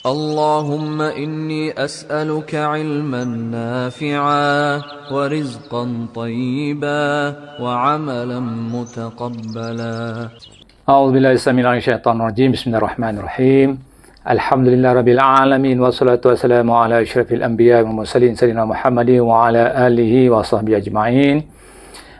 اللهم إني أسألك علما نافعا ورزقا طيبا وعملا متقبلا. أعوذ بالله السميع العليم من الشيطان الرجيم. بسم الله الرحمن الرحيم. الحمد لله رب العالمين والصلاة والسلام على أشرف الأنبياء والمرسلين سيدنا محمد وعلى آله وصحبه أجمعين.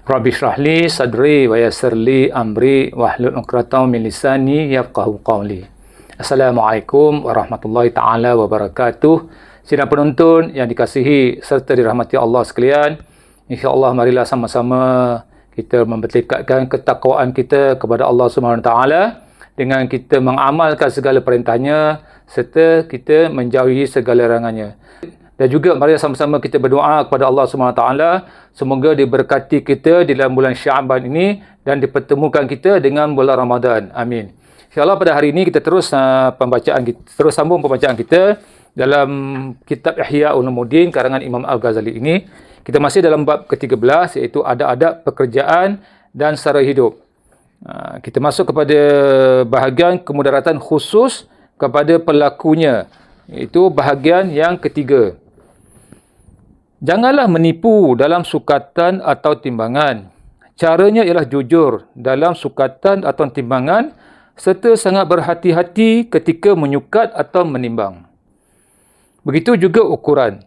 رب اشرح لي صدري ويسر لي أمري واحلل عقدة من لساني يفقهوا قولي. Assalamualaikum warahmatullahi ta'ala wabarakatuh. Sidang penonton yang dikasihi serta dirahmati Allah sekalian, insya-Allah marilah sama-sama kita mempertingkatkan ketakwaan kita kepada Allah Subhanahu Wa Taala dengan kita mengamalkan segala perintahnya serta kita menjauhi segala larangannya. Dan juga mari sama-sama kita berdoa kepada Allah Subhanahu Wa Taala semoga diberkati kita di dalam bulan Syaban ini dan dipertemukan kita dengan bulan Ramadan. Amin. InsyaAllah pada hari ini kita terus sambung pembacaan kita dalam kitab Ihya Ulumuddin karangan Imam Al-Ghazali ini. Kita masih dalam bab ke-13 iaitu adab-adab pekerjaan dan sara hidup. Kita masuk kepada bahagian kemudaratan khusus kepada pelakunya, iaitu bahagian yang ketiga. Janganlah menipu dalam sukatan atau timbangan. Caranya ialah jujur dalam sukatan atau timbangan serta sangat berhati-hati ketika menyukat atau menimbang. Begitu juga ukuran.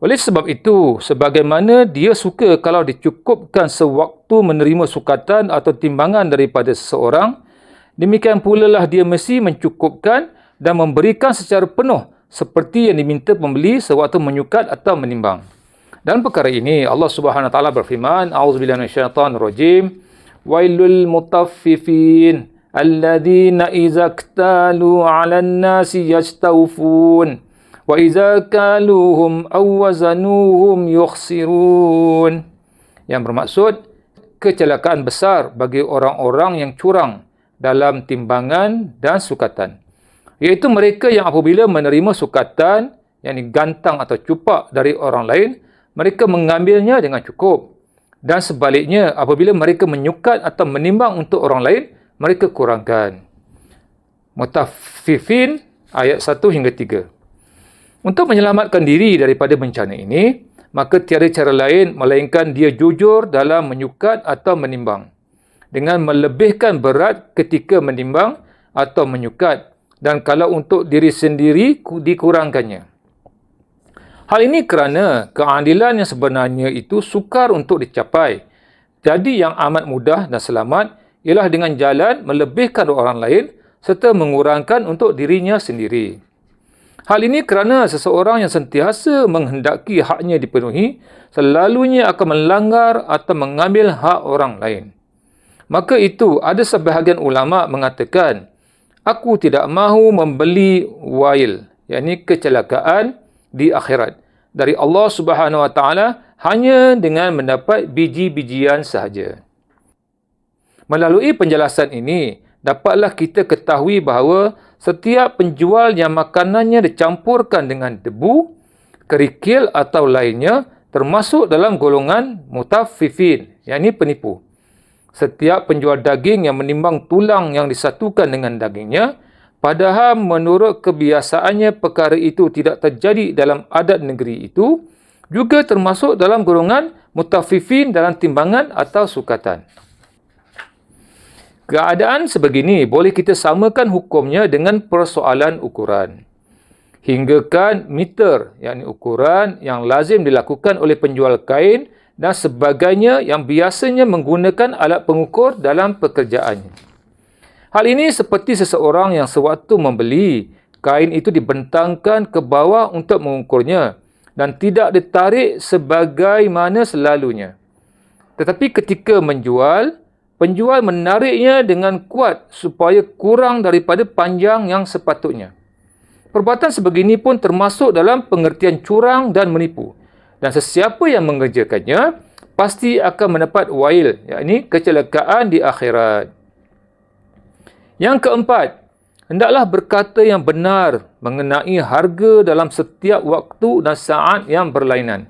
Oleh sebab itu, sebagaimana dia suka kalau dicukupkan sewaktu menerima sukatan atau timbangan daripada seseorang, demikian pula lah dia mesti mencukupkan dan memberikan secara penuh seperti yang diminta pembeli sewaktu menyukat atau menimbang. Dalam perkara ini, Allah Subhanahu Wa Taala berfirman, A'udzubillahi minasyaitonirrajim, Wailul mutaffifin alladzina idza iktalu 'alan nasi yastawfun wa idza kaluhum aw wazanuhum yukhsirun. Yang bermaksud kecelakaan besar bagi orang-orang yang curang dalam timbangan dan sukatan, iaitu mereka yang apabila menerima sukatan, yakni gantang atau cupak dari orang lain, mereka mengambilnya dengan cukup, dan sebaliknya apabila mereka menyukat atau menimbang untuk orang lain, mereka kurangkan. Mutaffifin ayat 1 hingga 3. Untuk menyelamatkan diri daripada bencana ini, maka tiada cara lain melainkan dia jujur dalam menyukat atau menimbang, dengan melebihkan berat ketika menimbang atau menyukat, dan kalau untuk diri sendiri dikurangkannya. Hal ini kerana keadilan yang sebenarnya itu sukar untuk dicapai. Jadi yang amat mudah dan selamat ialah dengan jalan melebihkan orang lain serta mengurangkan untuk dirinya sendiri. Hal ini kerana seseorang yang sentiasa menghendaki haknya dipenuhi, selalunya akan melanggar atau mengambil hak orang lain. Maka itu ada sebahagian ulama mengatakan, aku tidak mahu membeli wail, yakni kecelakaan di akhirat, dari Allah Subhanahu Wa Taala hanya dengan mendapat biji-bijian sahaja. Melalui penjelasan ini, dapatlah kita ketahui bahawa setiap penjual yang makanannya dicampurkan dengan debu, kerikil atau lainnya termasuk dalam golongan mutaffifin, yakni penipu. Setiap penjual daging yang menimbang tulang yang disatukan dengan dagingnya, padahal menurut kebiasaannya perkara itu tidak terjadi dalam adat negeri itu, juga termasuk dalam golongan mutaffifin dalam timbangan atau sukatan. Keadaan sebegini boleh kita samakan hukumnya dengan persoalan ukuran. Hinggakan meter, yakni ukuran yang lazim dilakukan oleh penjual kain dan sebagainya yang biasanya menggunakan alat pengukur dalam pekerjaannya. Hal ini seperti seseorang yang sewaktu membeli, kain itu dibentangkan ke bawah untuk mengukurnya dan tidak ditarik sebagaimana selalunya. Tetapi ketika menjual, penjual menariknya dengan kuat supaya kurang daripada panjang yang sepatutnya. Perbuatan sebegini pun termasuk dalam pengertian curang dan menipu. Dan sesiapa yang mengerjakannya pasti akan mendapat wail, yakni kecelakaan di akhirat. Yang keempat, hendaklah berkata yang benar mengenai harga dalam setiap waktu dan saat yang berlainan.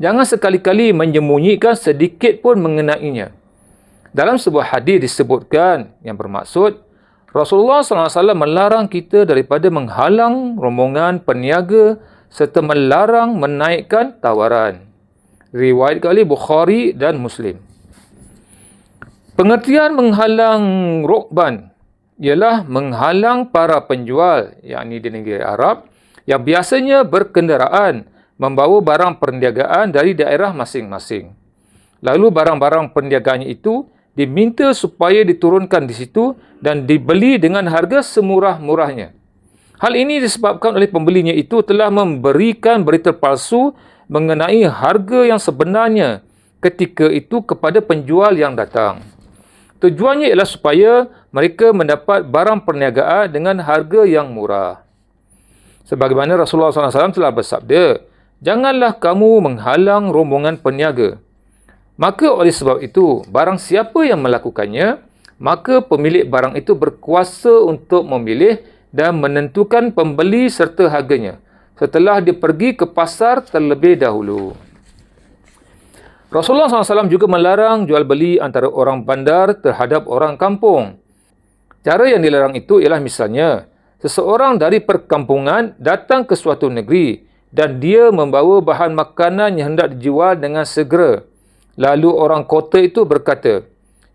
Jangan sekali-kali menyembunyikan sedikit pun mengenainya. Dalam sebuah hadis disebutkan yang bermaksud, Rasulullah SAW melarang kita daripada menghalang rombongan peniaga serta melarang menaikkan tawaran. Riwayat oleh Bukhari dan Muslim. Pengertian menghalang rukban ialah menghalang para penjual, yakni di negeri Arab, yang biasanya berkenderaan membawa barang perniagaan dari daerah masing-masing. Lalu barang-barang perniagaannya itu diminta supaya diturunkan di situ dan dibeli dengan harga semurah-murahnya. Hal ini disebabkan oleh pembelinya itu telah memberikan berita palsu mengenai harga yang sebenarnya ketika itu kepada penjual yang datang. Tujuannya ialah supaya mereka mendapat barang perniagaan dengan harga yang murah. Sebagaimana Rasulullah SAW telah bersabda, "Janganlah kamu menghalang rombongan peniaga." Maka oleh sebab itu, barang siapa yang melakukannya, maka pemilik barang itu berkuasa untuk memilih dan menentukan pembeli serta harganya setelah dia pergi ke pasar terlebih dahulu. Rasulullah SAW juga melarang jual beli antara orang bandar terhadap orang kampung. Cara yang dilarang itu ialah misalnya, seseorang dari perkampungan datang ke suatu negeri dan dia membawa bahan makanan yang hendak dijual dengan segera. Lalu orang kota itu berkata,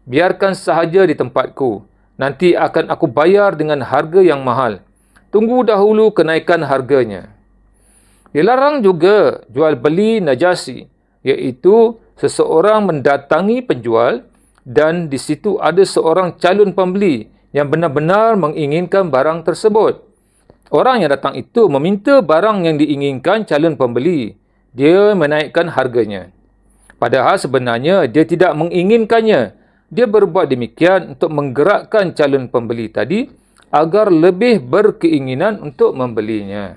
"Biarkan sahaja di tempatku, nanti akan aku bayar dengan harga yang mahal. Tunggu dahulu kenaikan harganya." Dilarang juga jual beli najasi, iaitu seseorang mendatangi penjual dan di situ ada seorang calon pembeli yang benar-benar menginginkan barang tersebut. Orang yang datang itu meminta barang yang diinginkan calon pembeli. Dia menaikkan harganya. Padahal sebenarnya dia tidak menginginkannya. Dia berbuat demikian untuk menggerakkan calon pembeli tadi agar lebih berkeinginan untuk membelinya.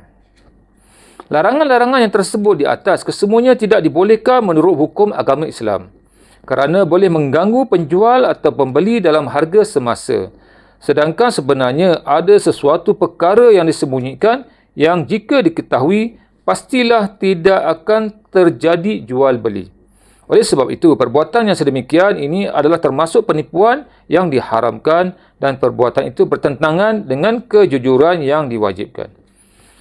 Larangan-larangan yang tersebut di atas kesemuanya tidak dibolehkan menurut hukum agama Islam kerana boleh mengganggu penjual atau pembeli dalam harga semasa. Sedangkan sebenarnya ada sesuatu perkara yang disembunyikan yang jika diketahui pastilah tidak akan terjadi jual beli. Oleh sebab itu, perbuatan yang sedemikian ini adalah termasuk penipuan yang diharamkan dan perbuatan itu bertentangan dengan kejujuran yang diwajibkan.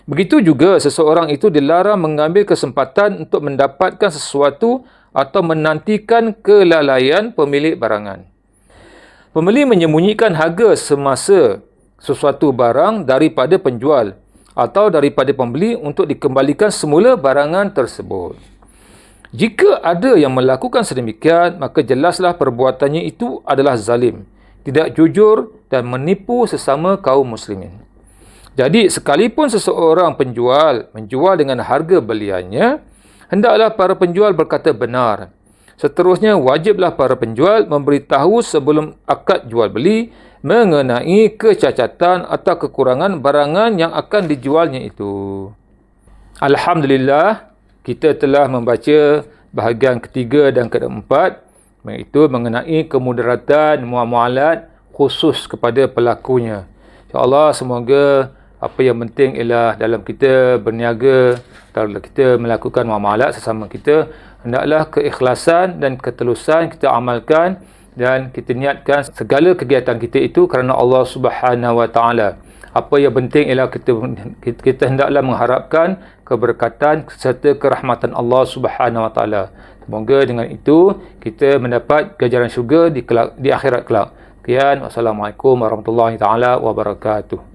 Begitu juga seseorang itu dilarang mengambil kesempatan untuk mendapatkan sesuatu atau menantikan kelalaian pemilik barangan. Pembeli menyembunyikan harga semasa sesuatu barang daripada penjual atau daripada pembeli untuk dikembalikan semula barangan tersebut. Jika ada yang melakukan sedemikian, maka jelaslah perbuatannya itu adalah zalim, tidak jujur dan menipu sesama kaum muslimin. Jadi, sekalipun seseorang penjual menjual dengan harga beliannya, hendaklah para penjual berkata benar. Seterusnya, wajiblah para penjual memberitahu sebelum akad jual beli mengenai kecacatan atau kekurangan barangan yang akan dijualnya itu. Alhamdulillah, kita telah membaca bahagian ketiga dan keempat, iaitu mengenai kemudaratan muamalat khusus kepada pelakunya. InsyaAllah, semoga apa yang penting ialah dalam kita berniaga, dalam kita melakukan muamalat sesama kita, hendaklah keikhlasan dan ketulusan kita amalkan dan kita niatkan segala kegiatan kita itu kerana Allah Subhanahu Wa Taala. Apa yang penting ialah kita hendaklah mengharapkan keberkatan serta kerahmatan Allah Subhanahu Wa Taala. Semoga dengan itu kita mendapat ganjaran syurga di akhirat kelak. Sekian, wassalamualaikum warahmatullahi taala wabarakatuh.